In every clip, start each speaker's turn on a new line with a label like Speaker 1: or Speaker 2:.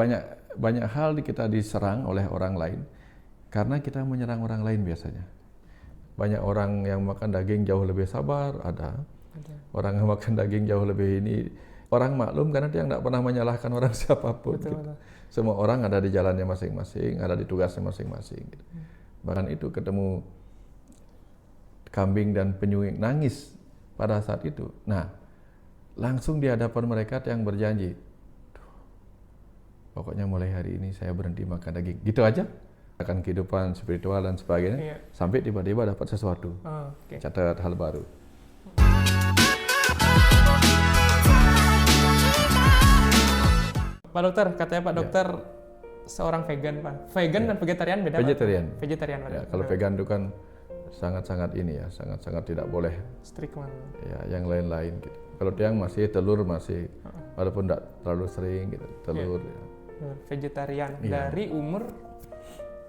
Speaker 1: Banyak banyak hal kita diserang oleh orang lain karena kita menyerang orang lain biasanya. Banyak orang yang makan daging jauh lebih sabar, ada. Orang yang makan daging jauh lebih ini, orang maklum karena dia tidak pernah menyalahkan orang siapapun.
Speaker 2: Betul,
Speaker 1: Gitu.
Speaker 2: betul.
Speaker 1: Semua orang ada di jalannya masing-masing, ada di tugasnya masing-masing. Gitu. Bahkan itu ketemu kambing dan penyuing nangis pada saat itu. Nah, langsung di hadapan mereka yang berjanji, pokoknya mulai hari ini saya berhenti makan daging. Gitu aja. Akan kehidupan spiritual dan sebagainya.
Speaker 2: Iya.
Speaker 1: Sampai tiba-tiba dapat sesuatu.
Speaker 2: Oke.
Speaker 1: Catat hal baru.
Speaker 2: Pak Dokter, katanya Pak Dokter seorang vegan, Pak. Vegan dan vegetarian beda, Pak?
Speaker 1: Vegetarian.
Speaker 2: Vegetarian, Pak.
Speaker 1: Ya, kalau vegan itu kan sangat-sangat ini ya, sangat-sangat tidak boleh.
Speaker 2: Strict man.
Speaker 1: Ya, yang lain-lain gitu. Kalau tiang masih telur masih, walaupun tidak terlalu sering gitu, telur. Ya.
Speaker 2: Vegetarian
Speaker 1: Iya.
Speaker 2: dari umur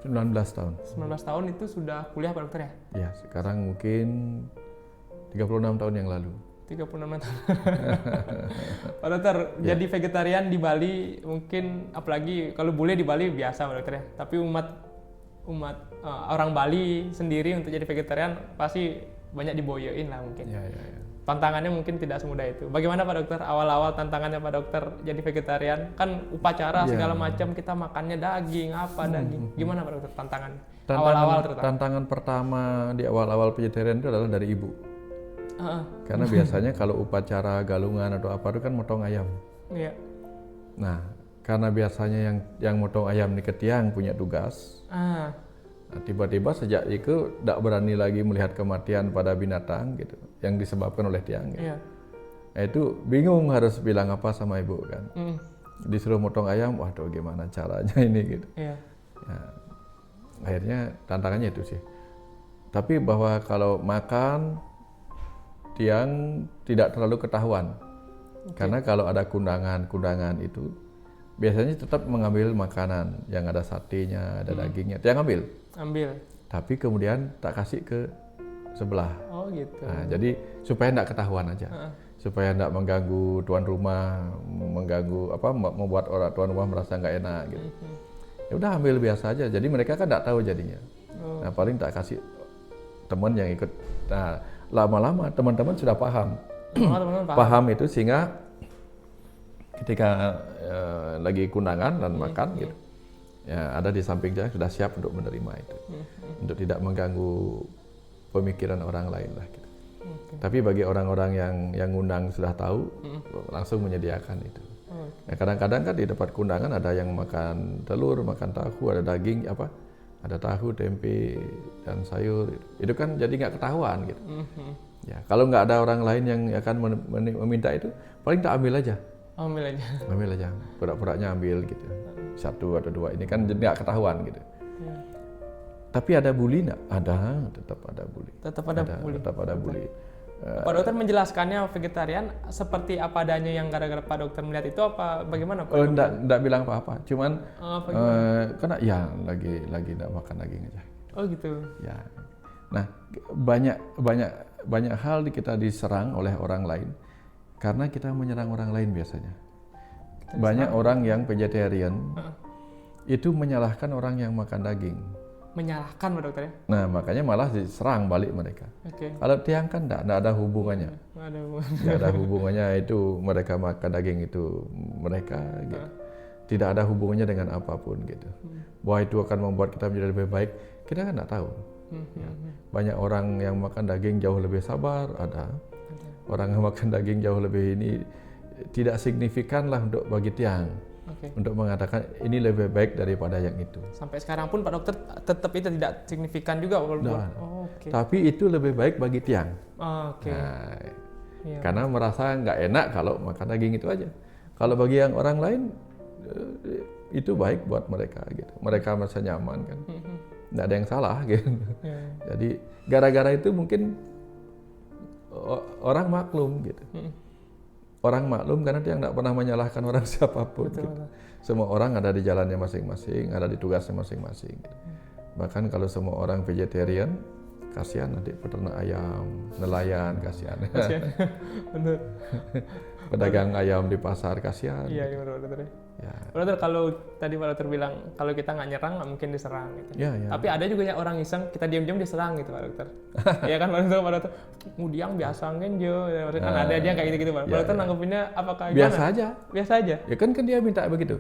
Speaker 1: 19 tahun.
Speaker 2: 19 tahun itu sudah kuliah, Pak Dokter ya?
Speaker 1: Ya, sekarang mungkin 36 tahun yang lalu.
Speaker 2: 36 tahun. Pak Dokter, jadi vegetarian di Bali mungkin, apalagi kalau bule di Bali biasa, Pak Dokter ya. Tapi umat orang Bali sendiri untuk jadi vegetarian pasti banyak diboyoin lah mungkin.
Speaker 1: Ya.
Speaker 2: Tantangannya mungkin tidak semudah itu. Bagaimana Pak Dokter awal-awal tantangannya Pak Dokter jadi vegetarian? Kan upacara segala macam kita makannya daging, daging. Gimana Pak Dokter tantangan? Awal-awal terutama.
Speaker 1: Tantangan pertama di awal-awal vegetarian itu adalah dari ibu. Karena biasanya kalau upacara galungan atau apa itu kan motong ayam.
Speaker 2: Iya.
Speaker 1: Nah, karena biasanya yang motong ayam ini ke tiang punya tugas. Nah, tiba-tiba sejak itu tidak berani lagi melihat kematian pada binatang gitu, yang disebabkan oleh tiang. Gitu.
Speaker 2: Iya.
Speaker 1: Nah, itu bingung harus bilang apa sama ibu kan. Disuruh motong ayam, waduh gimana caranya ini gitu.
Speaker 2: Iya.
Speaker 1: Ya, akhirnya tantangannya itu sih. Tapi bahwa kalau makan tiang tidak terlalu ketahuan. Karena kalau ada kundangan itu biasanya tetap mengambil makanan yang ada satenya, ada dagingnya, tiang ambil. Tapi kemudian tak kasih ke sebelah.
Speaker 2: Oh gitu.
Speaker 1: Nah, jadi supaya tidak ketahuan aja. Supaya tidak mengganggu tuan rumah, membuat orang tuan rumah merasa nggak enak gitu. Ya udah ambil biasa aja. Jadi mereka kan tidak tahu jadinya. Nah, paling tak kasih teman yang ikut. Nah, lama-lama teman-teman sudah paham. Paham itu sehingga ketika lagi kundangan dan makan gitu. Ya, ada di samping saya sudah siap untuk menerima itu. Untuk tidak mengganggu pemikiran orang lain lah gitu. Tapi bagi orang-orang yang ngundang sudah tahu, langsung menyediakan itu. Ya, kadang-kadang kan di tempat kundangan ada yang makan telur, makan tahu, ada daging ada tahu, tempe dan sayur. Itu kan jadi nggak ketahuan gitu. Ya, kalau nggak ada orang lain yang akan meminta itu, paling tak ambil aja. Ambil aja, pura-puranya ambil gitu. 1 atau 2 ini kan jadi nggak ketahuan gitu. Tapi ada bully nggak? Ada, tetap ada bully. Tetap ada bully.
Speaker 2: Pak Dokter menjelaskannya vegetarian seperti apa adanya yang gara-gara Pak Dokter melihat itu apa bagaimana Pak?
Speaker 1: Enggak bilang apa-apa, cuman karena ya lagi enggak makan daging aja.
Speaker 2: Oh gitu.
Speaker 1: Ya. Nah, banyak hal kita diserang oleh orang lain karena kita menyerang orang lain biasanya. Banyak orang yang vegetarian itu menyalahkan orang yang makan daging.
Speaker 2: Menyalahkan Pak Dokter ya?
Speaker 1: Nah, makanya malah diserang balik mereka. Kalau tiang kan enggak ada hubungannya. Enggak ada hubungannya itu mereka makan daging itu mereka gitu. Tidak ada hubungannya dengan apapun gitu. Bahwa itu akan membuat kita menjadi lebih baik, kita kan enggak tahu. Ya. Banyak orang yang makan daging jauh lebih sabar, ada. Orang yang makan daging jauh lebih ini tidak signifikan lah untuk bagi tiang. Untuk mengatakan ini lebih baik daripada yang itu.
Speaker 2: Sampai sekarang pun Pak Dokter tetap itu tidak signifikan juga walaupun.
Speaker 1: Tapi itu lebih baik bagi tiang. Nah, karena merasa nggak enak kalau makan daging itu aja. Kalau bagi yang orang lain itu baik buat mereka gitu. Mereka merasa nyaman kan. Nggak ada yang salah gitu. Jadi gara-gara itu mungkin orang maklum gitu. Orang maklum karena dia nggak pernah menyalahkan orang siapapun. Gitu. Semua orang ada di jalannya masing-masing, ada di tugasnya masing-masing. Gitu. Bahkan kalau semua orang vegetarian, kasihan nanti peternak ayam, nelayan kasihan.
Speaker 2: Benar.
Speaker 1: Pedagang ayam di pasar kasihan.
Speaker 2: Iya, benar.
Speaker 1: Ya.
Speaker 2: Pak Dokter, kalau tadi Pak Dokter bilang kalau kita nggak nyerang nggak mungkin diserang gitu.
Speaker 1: Ya, ya.
Speaker 2: Tapi ada juga yang orang iseng kita diam-diam diserang gitu Pak Dokter. Iya kan Pak Dokter, kemudian biasa ngenjo, kan ada aja yang kayak gitu-gitu Pak. Pak Dokter nanggepinnya apakah gimana?
Speaker 1: Biasa aja.
Speaker 2: Biasa aja.
Speaker 1: Ya kan dia minta begitu.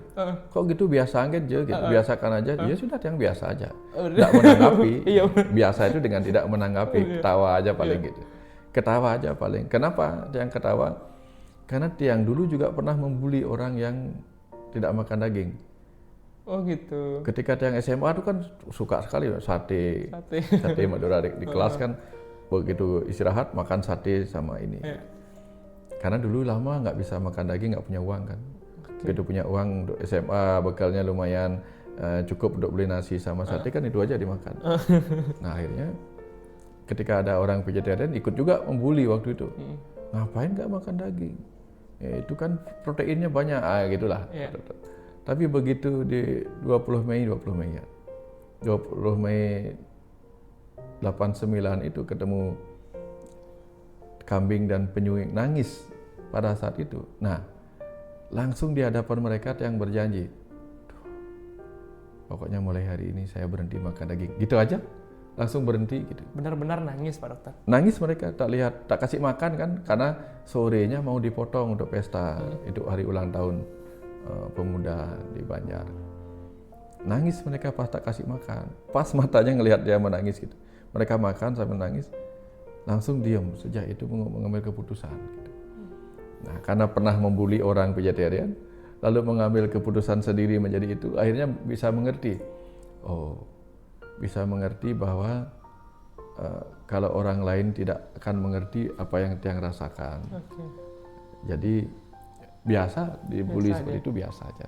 Speaker 1: Kok gitu biasa aja gitu. Biasakan aja. Ya sudah yang biasa aja. Tidak menanggapi.
Speaker 2: Iya.
Speaker 1: Biasa itu dengan tidak menanggapi, ketawa aja paling gitu. Ketawa aja paling. Kenapa yang ketawa? Karena Tiang dulu juga pernah membuli orang yang tidak makan daging.
Speaker 2: Oh gitu.
Speaker 1: Ketika Tiang SMA itu kan suka sekali sate Madura di kelas kan, begitu istirahat makan sate sama ini. Karena dulu lama nggak bisa makan daging, nggak punya uang kan. Begitu punya uang untuk SMA, bekalnya lumayan cukup untuk beli nasi sama sate kan itu aja dimakan. Nah akhirnya ketika ada orang vegetarian ikut juga membuli waktu itu. Ngapain nggak makan daging? Ya, itu kan proteinnya banyak, gitulah. Tapi begitu di 20 Mei ya. 20 Mei 89 itu ketemu kambing dan penyu nangis pada saat itu. Nah, langsung di hadapan mereka yang berjanji, pokoknya mulai hari ini saya berhenti makan daging. Gitu aja, langsung berhenti gitu.
Speaker 2: Benar-benar nangis Pak Dokter.
Speaker 1: Nangis mereka, tak kasih makan kan, karena sorenya mau dipotong untuk pesta. Itu hari ulang tahun pemuda di Banjar. Nangis mereka pas tak kasih makan. Pas matanya ngelihat dia menangis gitu. Mereka makan sambil nangis, langsung diam. Sejak itu mengambil keputusan. Gitu. Nah, karena pernah membuli orang vegetarian, lalu mengambil keputusan sendiri menjadi itu, akhirnya bisa mengerti. Oh, bisa mengerti bahwa kalau orang lain tidak akan mengerti apa yang Tiang rasakan. Jadi biasa dibully seperti itu biasa aja.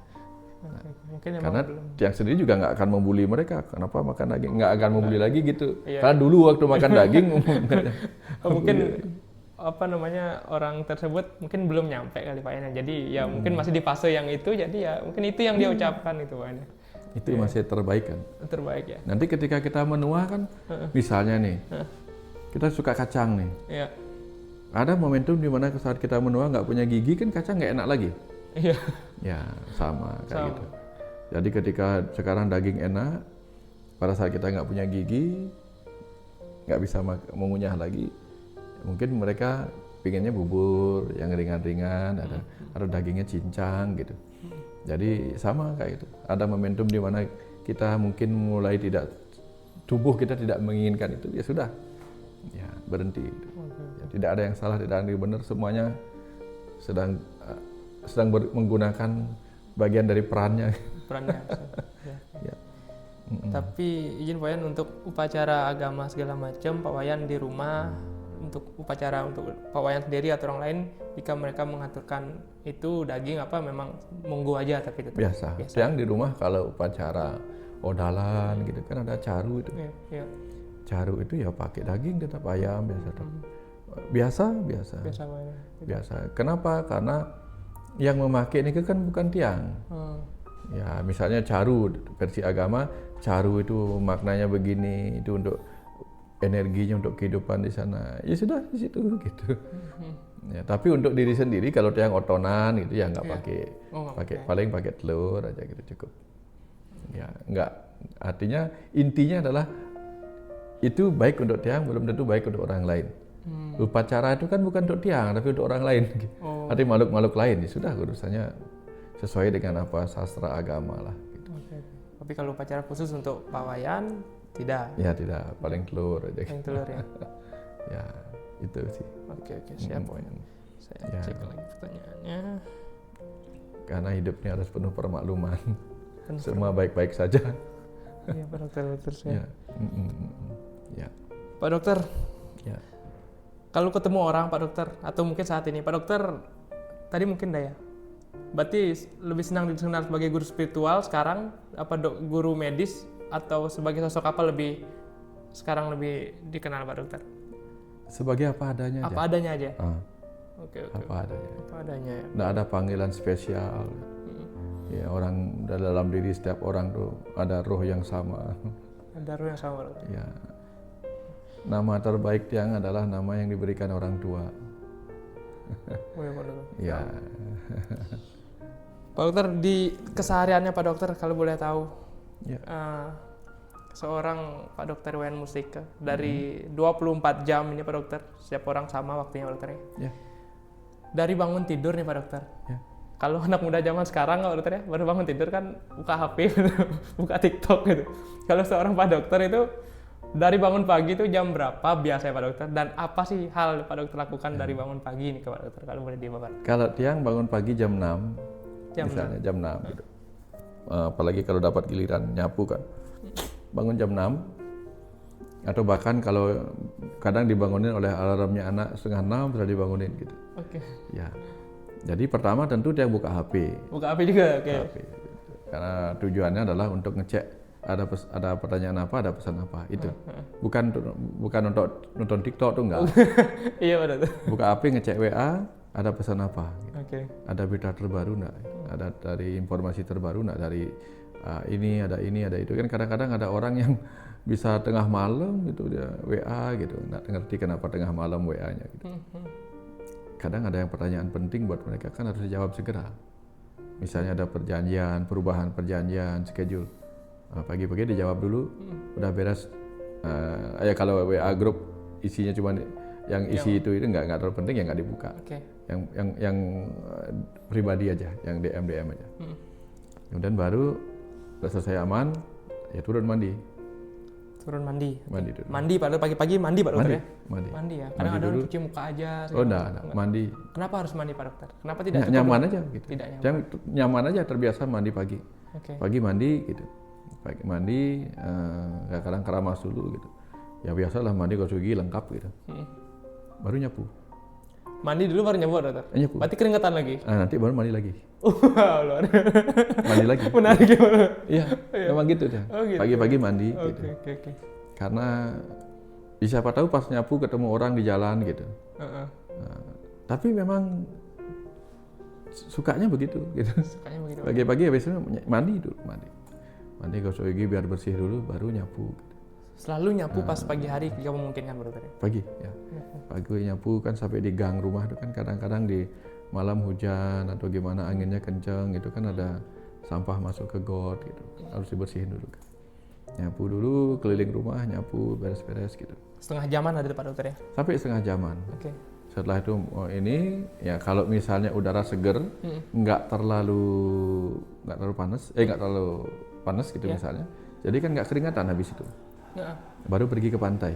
Speaker 1: Nah, karena Tiang sendiri juga nggak akan membuli mereka. Kenapa makan daging? Nggak akan membuli lagi gitu. Karena dulu waktu makan daging
Speaker 2: mungkin apa namanya orang tersebut mungkin belum nyampe kali Pak Yana. Jadi ya mungkin masih di fase yang itu. Jadi ya mungkin itu yang dia ucapkan itu Pak Yana.
Speaker 1: Itu masih terbaik kan?
Speaker 2: Terbaik ya.
Speaker 1: Nanti ketika kita menua kan, misalnya nih, kita suka kacang nih.
Speaker 2: Iya.
Speaker 1: Ada momentum di mana saat kita menua nggak punya gigi kan kacang nggak enak lagi.
Speaker 2: Iya.
Speaker 1: Ya sama kayak gitu. Jadi ketika sekarang daging enak, pada saat kita nggak punya gigi, nggak bisa mengunyah lagi, mungkin mereka pinginnya bubur yang ringan-ringan, ada dagingnya cincang gitu. Jadi sama kayak itu. Ada momentum di mana kita mungkin mulai tubuh kita tidak menginginkan itu, ya sudah, ya berhenti. Ya, tidak ada yang salah, tidak ada yang benar, semuanya sedang menggunakan bagian dari perannya. Ya.
Speaker 2: Tapi izin Pak Wayan untuk upacara agama segala macam Pak Wayan di rumah, untuk upacara untuk Pak Wayan sendiri atau orang lain, jika mereka mengaturkan itu daging apa memang monggo aja, tapi tetap
Speaker 1: biasa. Yang di rumah kalau upacara odalan gitu kan ada caru itu. Caru itu ya pakai daging tetap ayam biasa. Biasa. Kenapa? Karena yang memakai ini kan bukan Tiang. Ya misalnya caru versi agama, caru itu maknanya begini, itu untuk energinya, untuk kehidupan di sana. Ya sudah di situ gitu. Ya, tapi untuk diri sendiri kalau Tiang otonan gitu ya nggak paling pakai telur aja gitu cukup. Ya nggak, artinya intinya adalah itu baik untuk Tiang, belum tentu baik untuk orang lain. Upacara itu kan bukan untuk Tiang tapi untuk orang lain. Artinya makhluk-makhluk lain, ya sudah urusannya sesuai dengan apa sastra agama lah. Gitu.
Speaker 2: Tapi kalau upacara khusus untuk Pak Wayan tidak?
Speaker 1: Ya tidak, paling telur aja.
Speaker 2: Paling telur ya.
Speaker 1: Ya itu sih.
Speaker 2: Oke siap Pak Wayan. Saya cek lagi pertanyaannya.
Speaker 1: Karena hidupnya harus penuh permakluman. Semua baik-baik saja.
Speaker 2: Iya Pak Dokter saya.
Speaker 1: Ya.
Speaker 2: Pak Dokter.
Speaker 1: Ya.
Speaker 2: Kalau ketemu orang Pak Dokter atau mungkin saat ini Pak Dokter tadi mungkin ya. Berarti lebih senang dikenal sebagai guru spiritual sekarang, apa guru medis, atau sebagai sosok apa sekarang lebih dikenal Pak Dokter?
Speaker 1: Sebagai apa adanya aja.
Speaker 2: Apa adanya aja. Oke.
Speaker 1: Apa adanya.
Speaker 2: Apa adanya. Ya.
Speaker 1: Nggak ada panggilan spesial. Ya orang dalam diri setiap orang tuh ada roh yang sama.
Speaker 2: Ada roh yang sama.
Speaker 1: Ya. Nama terbaik Tiang adalah nama yang diberikan orang tua.
Speaker 2: Oh ya Pak Dokter.
Speaker 1: Ya.
Speaker 2: Pak Dokter, di kesehariannya Pak Dokter kalau boleh tahu,
Speaker 1: Ya.
Speaker 2: seorang Pak Dokter WN Mustika dari 24 jam ini Pak Dokter, setiap orang sama waktunya Pak Dokter ya.
Speaker 1: Ya.
Speaker 2: Dari bangun tidur nih Pak Dokter.
Speaker 1: Ya.
Speaker 2: Kalau anak muda zaman sekarang Pak Dokter ya, baru bangun tidur kan buka HP, buka TikTok gitu. Kalau seorang Pak Dokter itu dari bangun pagi itu jam berapa biasanya Pak Dokter? Dan apa sih hal Pak Dokter lakukan dari bangun pagi ini Pak Dokter? Kalau boleh dibabarkan.
Speaker 1: Kalau tiang bangun pagi jam 6,
Speaker 2: Jam
Speaker 1: misalnya jam 6 gitu. Apalagi kalau dapat giliran nyapu kan. Bangun jam 6, atau bahkan kalau kadang dibangunin oleh alarmnya anak 5:30 sudah dibangunin gitu.
Speaker 2: Oke.
Speaker 1: Ya. Jadi pertama tentu dia buka HP.
Speaker 2: Buka HP juga, oke.
Speaker 1: HP. Karena tujuannya adalah untuk ngecek ada pertanyaan apa, ada pesan apa itu. Bukan untuk nonton TikTok tuh enggak.
Speaker 2: Iya Pak Dokter.
Speaker 1: Buka HP ngecek WA, ada pesan apa. Gitu.
Speaker 2: Oke.
Speaker 1: Ada berita terbaru enggak? Ada dari informasi terbaru enggak dari ini, ada itu. Kan kadang-kadang ada orang yang bisa tengah malam gitu dia WA gitu, nggak ngerti kenapa tengah malam WA-nya gitu. Kadang ada yang pertanyaan penting buat mereka kan harus dijawab segera. Misalnya ada perjanjian, perubahan perjanjian, schedule. Pagi-pagi dijawab dulu, udah beres. Ya kalau WA grup isinya cuma yang isi itu nggak terlalu penting ya nggak dibuka.
Speaker 2: Oke.
Speaker 1: Yang pribadi aja, yang DM aja. Kemudian baru udah selesai aman, ya turun mandi.
Speaker 2: Turun mandi.
Speaker 1: Mandi dulu.
Speaker 2: Mandi Pak Dokter, pagi-pagi mandi Pak Dokter ya?
Speaker 1: Mandi
Speaker 2: Ya. Kadang ada orang cuci muka aja.
Speaker 1: Oh enggak, mandi.
Speaker 2: Kenapa harus mandi Pak Dokter? Kenapa tidak cukup?
Speaker 1: Nyaman aja gitu.
Speaker 2: Tidak nyaman.
Speaker 1: Yang nyaman aja, terbiasa mandi pagi.
Speaker 2: Oke.
Speaker 1: Pagi mandi gitu. Pagi mandi, kadang keramas dulu gitu. Ya biasalah mandi gosok gigi lengkap gitu. Baru nyapu.
Speaker 2: Mandi dulu baru nyapu Dokter?
Speaker 1: Nyapu.
Speaker 2: Berarti keringetan lagi?
Speaker 1: Nanti baru mandi lagi.
Speaker 2: Wow, luar.
Speaker 1: Mandi lagi.
Speaker 2: Menarik ya Pak Dokter?
Speaker 1: Iya, memang gitu dia.
Speaker 2: Oh, gitu.
Speaker 1: Pagi-pagi mandi gitu.
Speaker 2: Oke.
Speaker 1: Karena siapa tahu pas nyapu ketemu orang di jalan gitu. Tapi memang sukanya begitu gitu.
Speaker 2: Sukanya begitu.
Speaker 1: Pagi-pagi biasanya mandi dulu, mandi gosok gigi biar bersih dulu baru nyapu gitu.
Speaker 2: Selalu nyapu pas pagi hari jika memungkinkan Pak Dokter.
Speaker 1: Pagi ya. Pagi nyapu kan sampai di gang rumah itu kan kadang-kadang di malam hujan atau gimana anginnya kenceng itu kan ada sampah masuk ke got gitu. Harus dibersihin dulu kan. Nyapu dulu keliling rumah, nyapu beres-beres gitu.
Speaker 2: Setengah jaman ada Pak Dokter ya?
Speaker 1: Sampai setengah jaman.
Speaker 2: Oke.
Speaker 1: Setelah itu ini ya kalau misalnya udara seger, nggak terlalu panas, nggak terlalu panas gitu misalnya. Jadi kan nggak keringatan habis itu. Baru pergi ke pantai.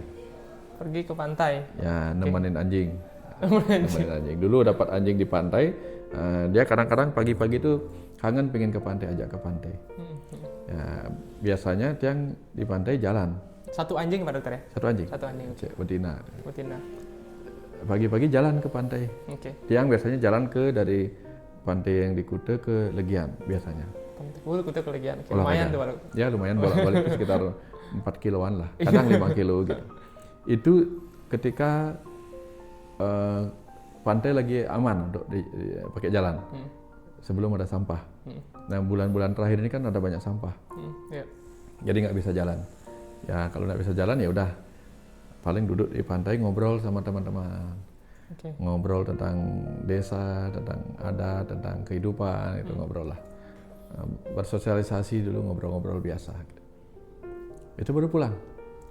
Speaker 2: Pergi ke pantai.
Speaker 1: Ya nemenin anjing. Nemenin anjing. Dulu dapat anjing di pantai, dia kadang-kadang pagi-pagi itu kangen pengen ke pantai, ajak ke pantai. Ya biasanya tiang di pantai jalan.
Speaker 2: Satu anjing Pak Dokter ya?
Speaker 1: Satu anjing.
Speaker 2: Satu anjing.
Speaker 1: Cek betina.
Speaker 2: Betina.
Speaker 1: Pagi-pagi jalan ke pantai.
Speaker 2: Oke.
Speaker 1: Tiang biasanya jalan dari pantai yang di Kute ke Legian biasanya.
Speaker 2: Kute ke Legian. Lumayan tuh Pak Dokter.
Speaker 1: Ya lumayan bolak-balik sekitar 4 kiloan lah. Kadang 5 kilo gitu. Itu ketika pantai lagi aman untuk pakai jalan. Sebelum ada sampah. Nah bulan-bulan terakhir ini kan ada banyak sampah.
Speaker 2: Iya.
Speaker 1: Jadi nggak bisa jalan. Ya kalau nggak bisa jalan ya udah paling duduk di pantai ngobrol sama teman-teman.
Speaker 2: Oke.
Speaker 1: Ngobrol tentang desa, tentang adat, tentang kehidupan itu ngobrol lah. Bersosialisasi dulu ngobrol-ngobrol biasa. Gitu. Itu baru pulang.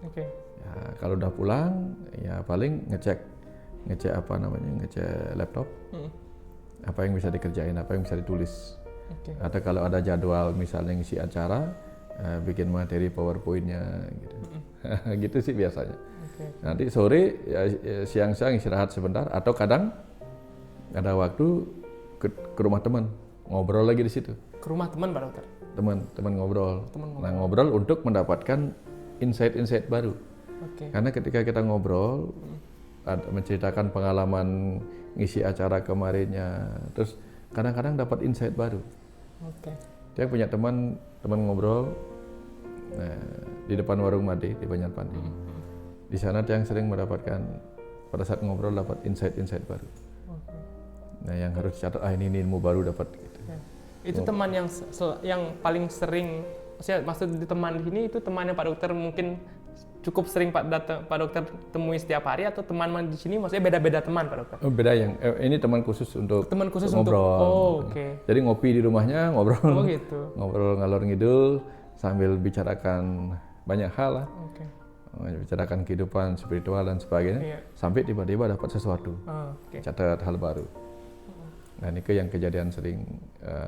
Speaker 2: Oke.
Speaker 1: Ya kalau udah pulang ya paling ngecek laptop. Apa yang bisa dikerjain, apa yang bisa ditulis.
Speaker 2: Okay.
Speaker 1: Atau kalau ada jadwal misalnya ngisi acara, bikin materi PowerPoint-nya gitu. Gitu sih biasanya.
Speaker 2: Okay.
Speaker 1: Nanti sore ya, siang-siang istirahat sebentar atau kadang ada waktu ke rumah teman, ngobrol lagi di situ.
Speaker 2: Ke rumah teman Pak Dokter?
Speaker 1: Teman ngobrol. Nah, ngobrol untuk mendapatkan insight-insight baru.
Speaker 2: Okay.
Speaker 1: Karena ketika kita ngobrol, menceritakan pengalaman ngisi acara kemarinnya, terus kadang-kadang dapat insight baru.
Speaker 2: Oke.
Speaker 1: Dia punya teman ngobrol di depan warung Made di Banjarpandi. Di sana dia yang sering mendapatkan pada saat ngobrol dapat insight baru.
Speaker 2: Okay.
Speaker 1: Nah yang harus dicatat ini ilmu baru dapat. Gitu.
Speaker 2: Okay. Itu teman yang paling sering, maksud di teman ini itu temannya Pak Dokter mungkin cukup sering Pak Dokter temui setiap hari atau teman di sini maksudnya beda-beda teman Pak Dokter?
Speaker 1: Oh, beda yang ini teman khusus untuk
Speaker 2: ngobrol. Oh, oke.
Speaker 1: Jadi ngopi di rumahnya ngobrol.
Speaker 2: Oh gitu.
Speaker 1: Ngobrol ngalor ngidul sambil bicarakan banyak hal lah.
Speaker 2: Oke.
Speaker 1: Bicarakan kehidupan spiritual dan sebagainya.
Speaker 2: Iya.
Speaker 1: Sampai tiba-tiba dapat sesuatu.
Speaker 2: Oh, oke.
Speaker 1: Catat hal baru. Nah, ini yang kejadian sering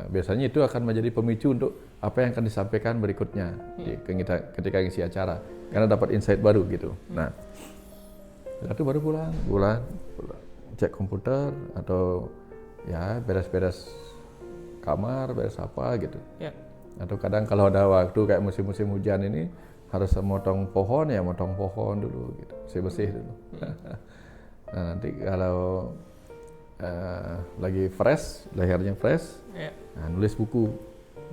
Speaker 1: biasanya itu akan menjadi pemicu untuk apa yang akan disampaikan berikutnya ketika ngisi acara karena dapat insight baru gitu. Nah, itu baru pulang cek komputer atau ya beres-beres kamar, beres apa gitu.
Speaker 2: Ya.
Speaker 1: Atau kadang kalau ada waktu kayak musim-musim hujan ini harus motong pohon dulu gitu, bersih dulu. Nah, nanti kalau lagi fresh, lehernya fresh,
Speaker 2: Ya.
Speaker 1: nah, nulis buku,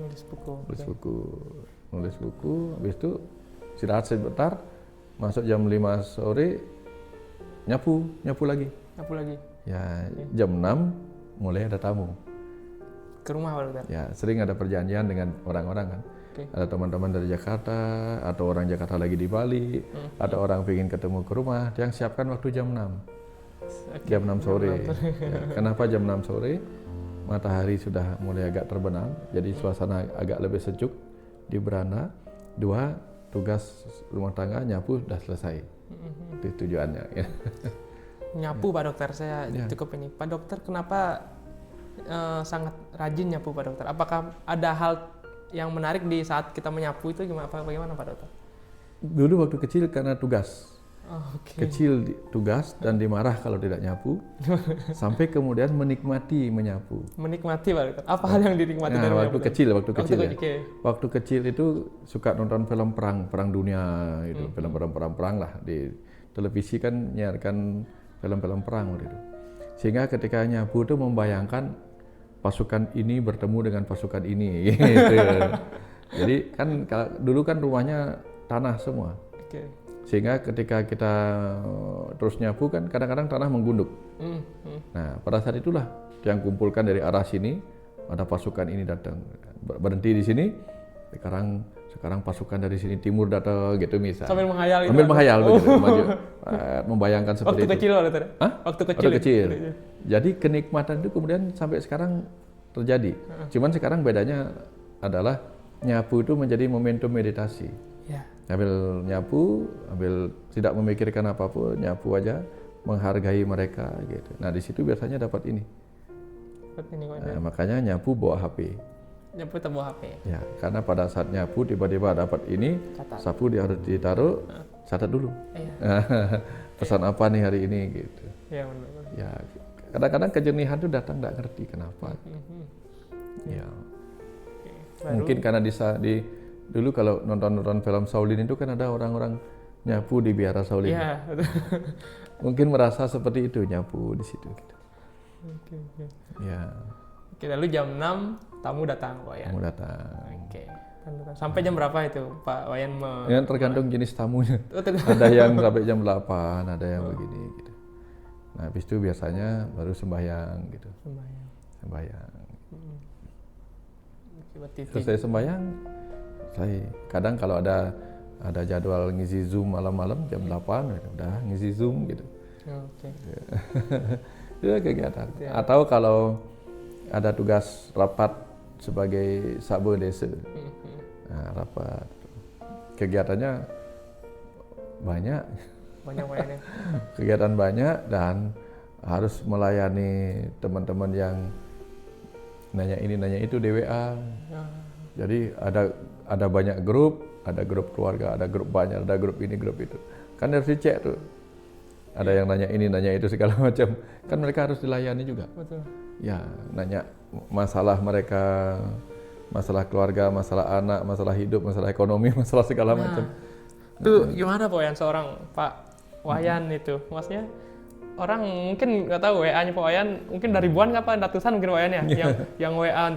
Speaker 1: habis itu istirahat sebentar, masuk jam 5 sore, nyapu lagi. Ya, jam 6 mulai ada tamu.
Speaker 2: Ke rumah Pak Dokter?
Speaker 1: Ya, sering ada perjanjian dengan orang-orang kan.
Speaker 2: Oke.
Speaker 1: Ada teman-teman dari Jakarta, atau orang Jakarta lagi di Bali, ada orang pengen ketemu ke rumah, yang siapkan waktu jam 6. Jam 6 sore. Ya, kenapa jam 6 sore? Matahari sudah mulai agak terbenam, jadi suasana agak lebih sejuk di beranda. 2, tugas rumah tangga nyapu sudah selesai. Itu tujuannya. Ya.
Speaker 2: Nyapu Pak Dokter, saya cukup ini. Pak Dokter kenapa sangat rajin nyapu Pak Dokter? Apakah ada hal yang menarik di saat kita menyapu itu bagaimana Pak Dokter?
Speaker 1: Dulu waktu kecil karena tugas.
Speaker 2: Okay.
Speaker 1: Kecil tugas dan dimarah kalau tidak nyapu, sampai kemudian menikmati menyapu.
Speaker 2: Menikmati Pak Dokter. Apa hal yang dinikmati dari
Speaker 1: waktu
Speaker 2: menyapu?
Speaker 1: kecil ya.
Speaker 2: Okay.
Speaker 1: Waktu kecil itu suka nonton film perang dunia itu, film perang lah di televisi kan nyiarkan film-film perang gitu. Sehingga ketika nyapu itu membayangkan pasukan ini bertemu dengan pasukan ini gitu. Jadi kan dulu kan rumahnya tanah semua.
Speaker 2: Okay.
Speaker 1: Sehingga ketika kita terus nyapu kan kadang-kadang tanah menggunduk. Nah, pada saat itulah yang kumpulkan dari arah sini, ada pasukan ini datang. Berhenti di sini, sekarang pasukan dari sini timur datang gitu misalnya.
Speaker 2: Sambil menghayal gitu.
Speaker 1: Sambil menghayal begitu, maju. Membayangkan seperti
Speaker 2: waktu
Speaker 1: itu.
Speaker 2: Kecil,
Speaker 1: Hah?
Speaker 2: Waktu
Speaker 1: kecil. Jadi kenikmatan itu kemudian sampai sekarang terjadi. Cuman sekarang bedanya adalah nyapu itu menjadi momentum meditasi.
Speaker 2: Ya.
Speaker 1: Ambil nyapu, tidak memikirkan apapun, nyapu aja, menghargai mereka gitu. Nah, di situ biasanya dapat ini. Makanya nyapu bawa HP.
Speaker 2: Nyapu tak bawa HP.
Speaker 1: Ya, karena pada saat nyapu tiba-tiba dapat ini, sapu dia harus ditaruh, catat dulu. Pesan apa nih hari ini gitu.
Speaker 2: Ya, benar.
Speaker 1: Ya, kadang-kadang kejernihan itu datang nggak ngerti kenapa. Ya. Mungkin karena dulu kalau nonton film Shaolin itu kan ada orang-orang nyapu di biara Shaolin.
Speaker 2: Iya,
Speaker 1: Mungkin merasa seperti itu nyapu di situ gitu.
Speaker 2: Oke.
Speaker 1: Ya.
Speaker 2: Oke, lalu jam 6 tamu datang Pak Wayan.
Speaker 1: Tamu datang.
Speaker 2: Oke. Sampai jam berapa itu Pak Wayan?
Speaker 1: Ya, tergantung jenis tamunya. Ada yang sampai jam 8, ada yang begini gitu. Nah, habis itu biasanya baru sembahyang gitu. Sembahyang. Selesai sembahyang, kadang kalau ada jadwal ngisi Zoom malam-malam jam 8 udah ngisi Zoom gitu.
Speaker 2: Oke.
Speaker 1: Itu kegiatan. Atau kalau ada tugas rapat sebagai Sabe Desa. Nah, rapat. Kegiatannya banyak.
Speaker 2: Banyak.
Speaker 1: Kegiatan banyak dan harus melayani teman-teman yang nanya ini nanya itu di WA. Jadi ada banyak grup, ada grup keluarga, ada grup banyak, ada grup ini, grup itu. Kan harus dicek tuh. Ada yang nanya ini, nanya itu segala macam. Kan mereka harus dilayani juga.
Speaker 2: Betul.
Speaker 1: Ya, nanya masalah mereka, masalah keluarga, masalah anak, masalah hidup, masalah ekonomi, masalah segala macam.
Speaker 2: Itu gimana Pak Wayan seorang Pak Wayan itu? Maksudnya orang mungkin nggak tahu WA-nya Pak Wayan mungkin dari ribuan kapan ratusan mungkin Wayan ya yang WA